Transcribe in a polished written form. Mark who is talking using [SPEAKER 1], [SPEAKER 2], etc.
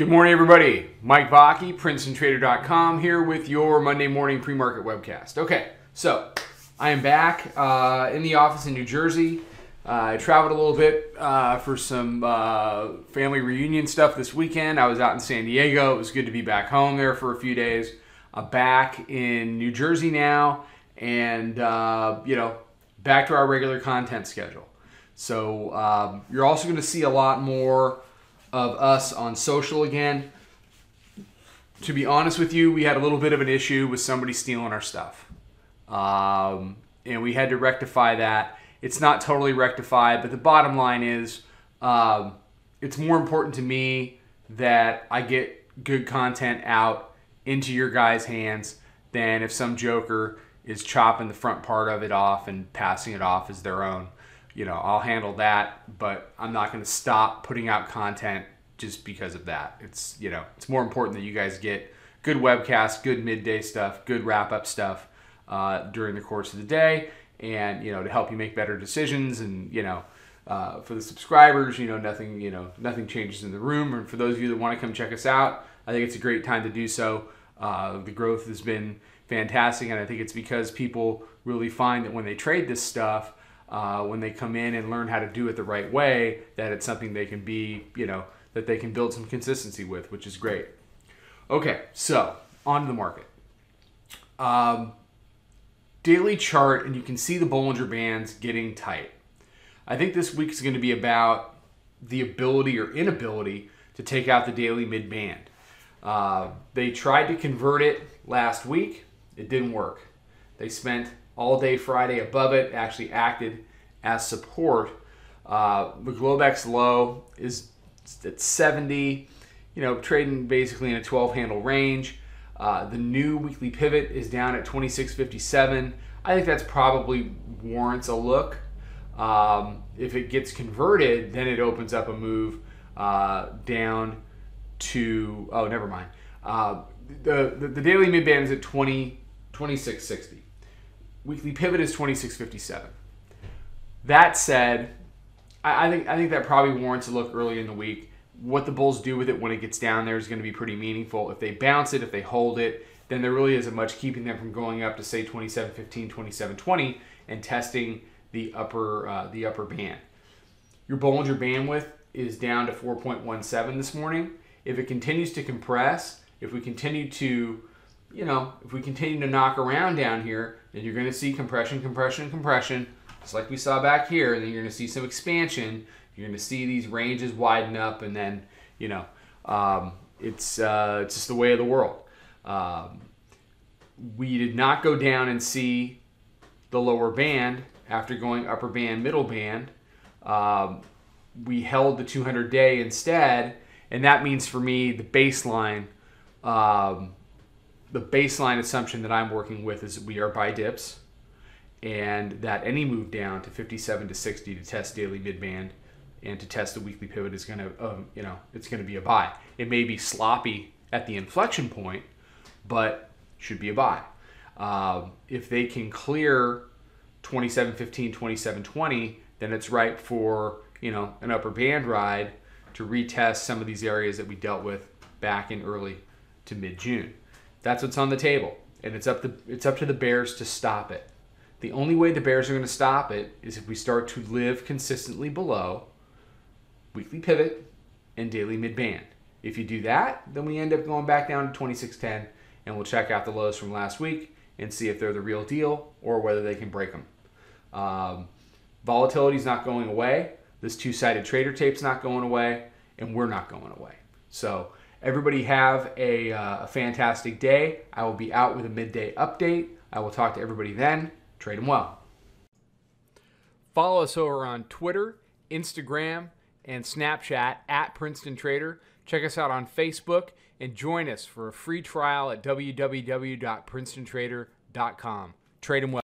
[SPEAKER 1] Good morning, everybody. Mike Vacchi, Princetontrader.com, here with your Monday morning pre-market webcast. Okay, so I am back in the office in New Jersey. I traveled a little bit for some family reunion stuff this weekend. I was out in San Diego. It was good to be back home there for a few days. I'm back in New Jersey now, and back to our regular content schedule. So you're also going to see a lot more of us on social again. To be honest with you, we had a little bit of an issue with somebody stealing our stuff. And we had to rectify that. It's not totally rectified, but the bottom line is it's more important to me that I get good content out into your guys' hands than if some joker is chopping the front part of it off and passing it off as their own. I'll handle that, but I'm not going to stop putting out content just because of that. It's more important that you guys get good webcasts, good midday stuff, good wrap-up stuff during the course of the day, and to help you make better decisions. And for the subscribers, nothing changes in the room. And for those of you that want to come check us out, I think it's a great time to do so. The growth has been fantastic, and I think it's because people really find that when they trade this stuff, when they come in and learn how to do it the right way, that it's something they can be, that they can build some consistency with, which is great. Okay, so on to the market. Daily chart, and you can see the Bollinger Bands getting tight. I think this week is going to be about the ability or inability to take out the daily mid-band. They tried to convert it last week. It didn't work. They spent all day Friday above it, actually acted as support. The Globex low is at 70, trading basically in a 12-handle range. The new weekly pivot is down at 26.57. I think that's probably warrants a look. If it gets converted, then it opens up a move down to, oh, never mind. The daily mid-band is at 26.60. Weekly pivot is 26.57. That said, I think that probably warrants a look early in the week. What the bulls do with it when it gets down there is going to be pretty meaningful. If they bounce it, if they hold it, then there really isn't much keeping them from going up to, say, 27.15, 27.20 and testing the upper band. Your Bollinger Bandwidth is down to 4.17 this morning. If it continues to compress, if we continue to knock around down here, then you're going to see compression, just like we saw back here. And then you're going to see some expansion. You're going to see these ranges widen up, and then it's just the way of the world. We did not go down and see the lower band after going upper band, middle band. We held the 200-day instead, and that means for me the baseline. The baseline assumption that I'm working with is that we are buy dips, and that any move down to 57 to 60 to test daily mid-band and to test the weekly pivot is going to, it's going to be a buy. It may be sloppy at the inflection point, but should be a buy. If they can clear 27.15, 27.20, then it's ripe for an upper band ride to retest some of these areas that we dealt with back in early to mid-June. That's what's on the table, and it's up to the bears to stop it. The only way the bears are going to stop it is if we start to live consistently below weekly pivot and daily mid-band. If you do that, then we end up going back down to 26.10, and we'll check out the lows from last week and see if they're the real deal or whether they can break them. Volatility is not going away. This two-sided trader tape's not going away, and we're not going away. So everybody have a fantastic day. I will be out with a midday update. I will talk to everybody then. Trade them well. Follow us over on Twitter, Instagram, and Snapchat at Princeton Trader. Check us out on Facebook and join us for a free trial at www.princetontrader.com. Trade them well.